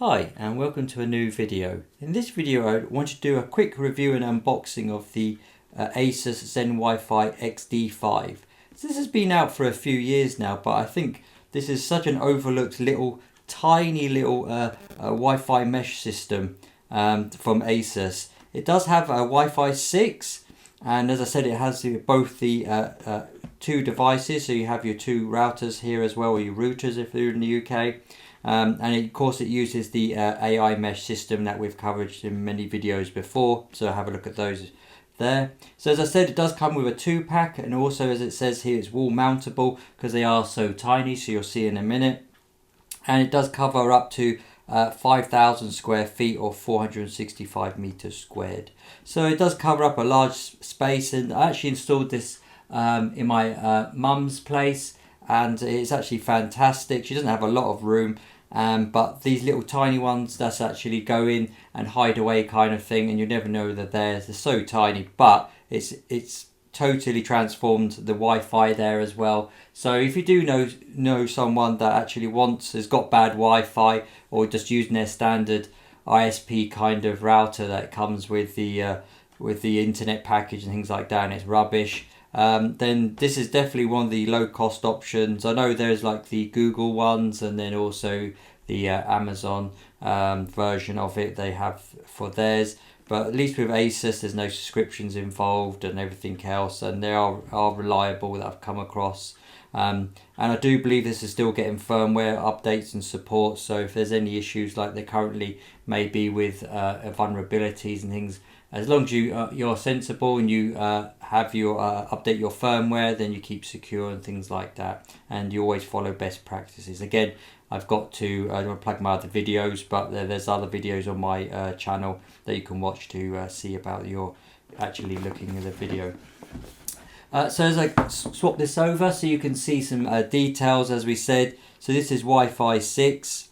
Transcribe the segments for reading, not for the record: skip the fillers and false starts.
Hi and welcome to a new video. In this video I want to do a quick review and unboxing of the Asus ZenWiFi XD5. So this has been out for a few years now, but I think this is such an overlooked tiny little Wi-Fi mesh system from Asus. It does have a Wi-Fi 6, and as I said, it has both the two devices, so you have your two routers here as well, or your routers if you're in the UK. And of course it uses the AI mesh system that we've covered in many videos before, so have a look at those there. So as I said, it does come with a 2-pack, and also as it says here, it's wall mountable because they are so tiny, so you'll see in a minute. And it does cover up to 5,000 square feet or 465 meters squared. So it does cover up a large space, and I actually installed this in my mum's place, and it's actually fantastic. She doesn't have a lot of room, but these little tiny ones that's actually go in and hide away kind of thing, and you never know that they're so tiny, but it's totally transformed the Wi-Fi there as well. So if you do know someone that actually has got bad Wi-Fi, or just using their standard ISP kind of router that comes with the internet package and things like that, and it's rubbish, then this is definitely one of the low cost options. I know there's like the Google ones, and then also the Amazon version of it they have for theirs, but at least with Asus there's no subscriptions involved and everything else, and they are reliable that I've come across. And I do believe this is still getting firmware updates and support, so if there's any issues like there currently may be with vulnerabilities and things, as long as you're sensible and you have your update your firmware, then you keep secure and things like that, and you always follow best practices. Again, I've got to I don't want to plug my other videos, but there's other videos on my channel that you can watch to see about your actually looking at the video. So as I swap this over, so you can see some details, as we said. So this is Wi-Fi 6.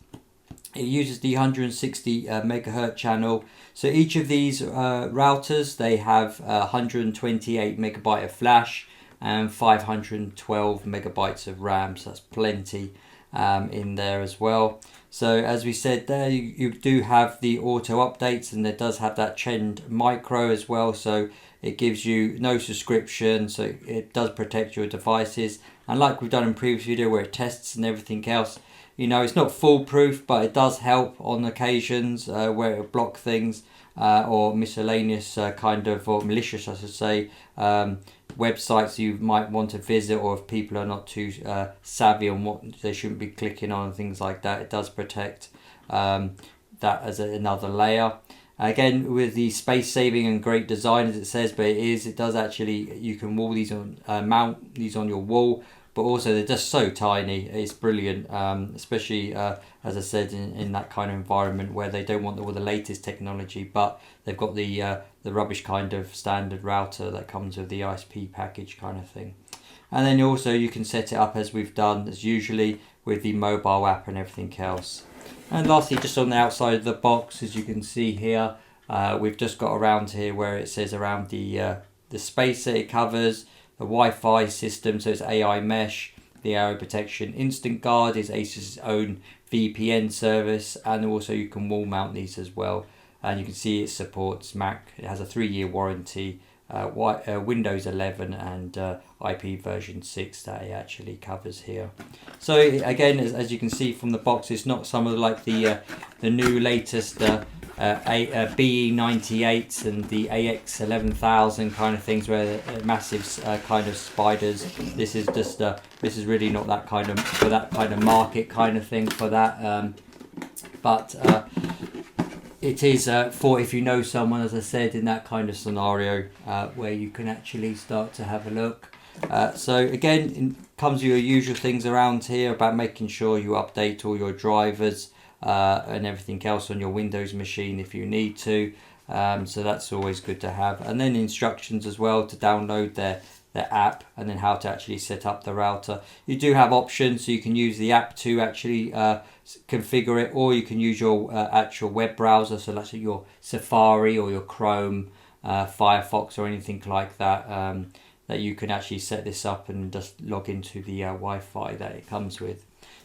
It uses the 160 megahertz channel. So each of these routers, they have 128 megabyte of flash and 512 megabytes of RAM. So that's plenty in there as well. So as we said there, you do have the auto updates, and it does have that Trend Micro as well. So it gives you no subscription, so it does protect your devices. And like we've done in previous video where it tests and everything else, you know, it's not foolproof, but it does help on occasions where it'll block things or miscellaneous or malicious, I should say, websites you might want to visit, or if people are not too savvy on what they shouldn't be clicking on and things like that. It does protect that as another layer. Again, with the space saving and great design, as it says, but it does actually, you can wall these on, mount these on your wall, but also they're just so tiny. It's brilliant, especially as I said, in that kind of environment where they don't want all the latest technology, but they've got the rubbish kind of standard router that comes with the ISP package kind of thing. And then also you can set it up as we've done as usually with the mobile app and everything else. And lastly, just on the outside of the box, as you can see here, we've just got around here where it says around the space that it covers, the Wi-Fi system, so it's AI mesh, the arrow protection. Instant Guard is Asus's own VPN service, and also you can wall mount these as well. And you can see it supports Mac. It has a 3-year warranty, Windows 11 and IP version 6 that it actually covers here. So again, as you can see from the box, it's not some of like the new latest BE98s and the AX11000 kind of things where massive kind of spiders. This is just this is really not that kind of for that kind of market kind of thing for that, but it is for if you know someone, as I said, in that kind of scenario where you can actually start to have a look. So again, it comes with your usual things around here about making sure you update all your drivers and everything else on your Windows machine if you need to. So that's always good to have. And then instructions as well to download their app, and then how to actually set up the router. You do have options, so you can use the app to actually configure it, or you can use your actual web browser, so that's your Safari or your Chrome, Firefox or anything like that. that you can actually set this up and just log into the Wi-Fi that it comes with.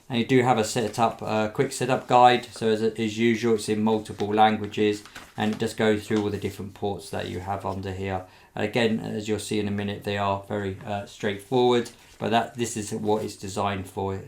And you do have a quick setup guide. So as usual, it's in multiple languages, and it just goes through all the different ports that you have under here. And again, as you'll see in a minute, they are very straightforward, but this is what it's designed for.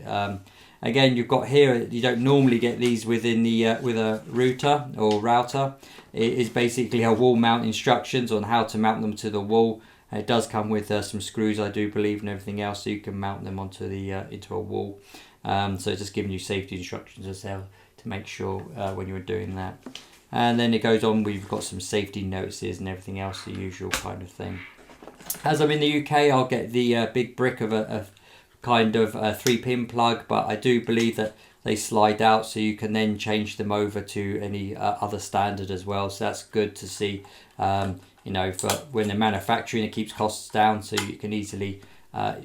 Again, you've got here, you don't normally get these within the with a router or router. It is basically a wall mount instructions on how to mount them to the wall. And it does come with some screws, I do believe, and everything else, so you can mount them onto the into a wall. So it's just giving you safety instructions as well to make sure when you're doing that. And then it goes on, we've got some safety notices and everything else, the usual kind of thing. As I'm in the UK, I'll get the big brick of a kind of a 3-pin plug, but I do believe that they slide out, so you can then change them over to any other standard as well. So that's good to see. You know, for when they're manufacturing, it keeps costs down, so you can easily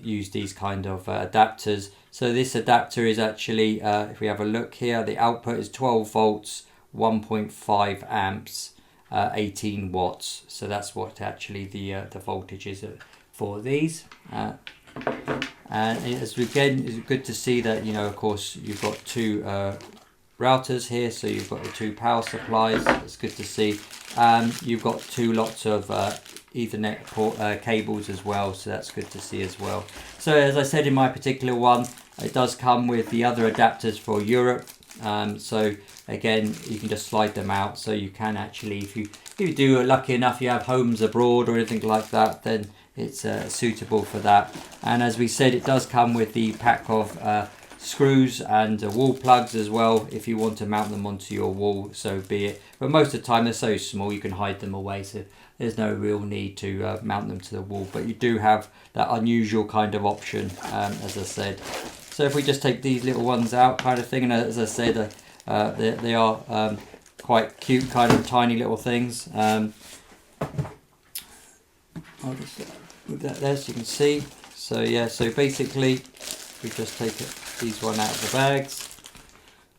use these kind of adapters. So this adapter is actually, if we have a look here, the output is 12 volts, 1.5 amps, 18 watts. So that's what actually the voltage is for these. And it's good to see that, you know, of course, you've got two routers here, so you've got the two power supplies. It's good to see. You've got two lots of Ethernet cables as well, so that's good to see as well. So as I said in my particular one, it does come with the other adapters for Europe. So again, you can just slide them out, so you can actually, if you do lucky enough you have homes abroad or anything like that, then it's suitable for that. And as we said, it does come with the pack of screws and wall plugs as well, if you want to mount them onto your wall, so be it. But most of the time they're so small you can hide them away, so there's no real need to mount them to the wall. But you do have that unusual kind of option, as I said. So if we just take these little ones out kind of thing, and as I said, they are quite cute, kind of tiny little things. I'll just move that there so you can see. So yeah, so basically we just take these one out of the bags,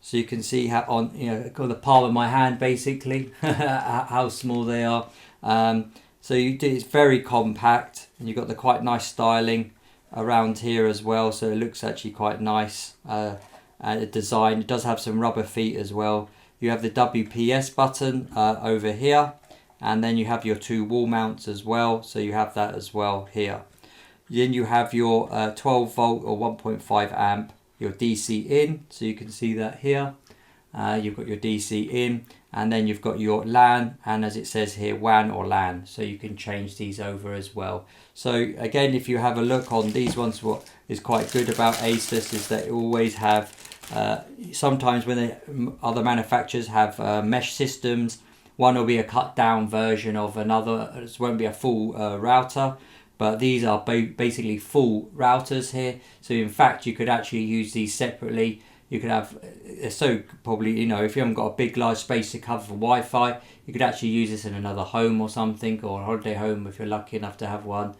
so you can see how on, you know, got the palm of my hand basically how small they are. So it's very compact, and you've got the quite nice styling around here as well, so it looks actually quite nice. And the design, it does have some rubber feet as well. You have the WPS button over here, and then you have your two wall mounts as well, so you have that as well here. Then you have your 12 volt or 1.5 amp, your DC in, so you can see that here. You've got your DC in, and then you've got your LAN, and as it says here, WAN or LAN, so you can change these over as well. So again, if you have a look on these ones, what is quite good about Asus is they always have, sometimes when other manufacturers have mesh systems, one will be a cut down version of another. This won't be a full router, but these are basically full routers here. So in fact, you could actually use these separately. You could have, so probably, you know, if you haven't got a big large space to cover for Wi-Fi, you could actually use this in another home or something, or a holiday home if you're lucky enough to have one,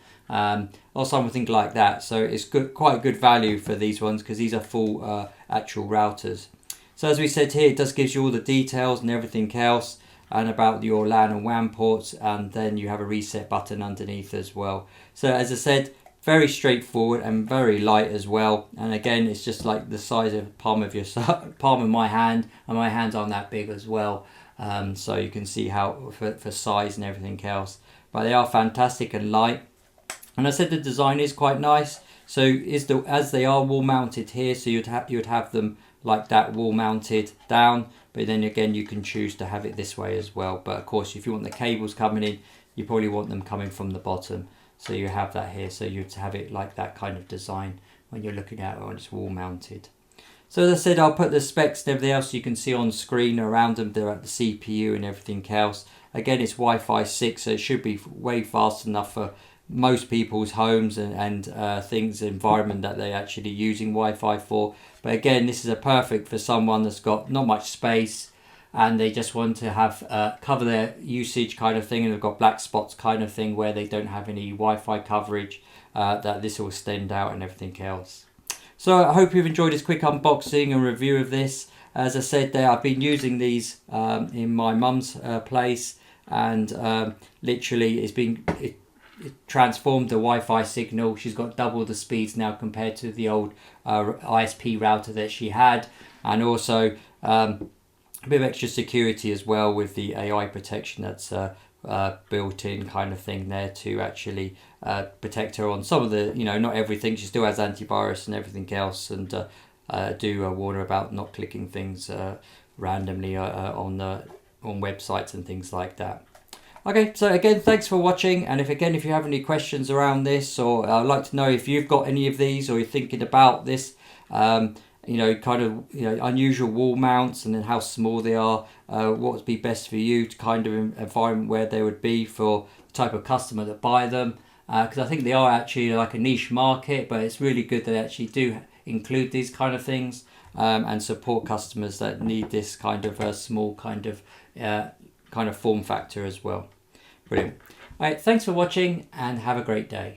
or something like that. So it's good, quite good value for these ones, because these are full actual routers. So as we said here, it does gives you all the details and everything else, and about your LAN and WAN ports, and then you have a reset button underneath as well. So as I said, very straightforward and very light as well. And again, it's just like the size of palm of my hand, and my hands aren't that big as well. So you can see how for size and everything else. But they are fantastic and light. And I said the design is quite nice. So as they are wall mounted here, so you'd have them like that, wall mounted down. But then again, you can choose to have it this way as well. But of course, if you want the cables coming in, you probably want them coming from the bottom. So you have that here, so you'd have it like that kind of design when you're looking at it when it's wall mounted. So as I said, I'll put the specs and everything else you can see on screen around them. They're at the CPU and everything else. Again, it's Wi-Fi 6, so it should be way fast enough for most people's homes and things, environment that they're actually using Wi-Fi for. But again, this is a perfect for someone that's got not much space, and they just want to have cover their usage kind of thing, and they've got black spots kind of thing where they don't have any Wi-Fi coverage, that this will stand out and everything else. So I hope you've enjoyed this quick unboxing and review of this. As I said there, I've been using these in my mum's place, and literally transformed the Wi-Fi signal. She's got double the speeds now compared to the old ISP router that she had, and also a bit of extra security as well with the AI protection that's built-in kind of thing there to actually protect her on some of the, not everything. She still has antivirus and everything else, and do warn her about not clicking things randomly on websites and things like that. Okay, so again, thanks for watching, and if you have any questions around this, or I'd like to know if you've got any of these, or you're thinking about this, unusual wall mounts, and then how small they are, what would be best for you to kind of environment where they would be for the type of customer that buy them, because I think they are actually like a niche market, but it's really good that they actually do include these kind of things, and support customers that need this kind of small kind of form factor as well. Brilliant. All right, thanks for watching and have a great day.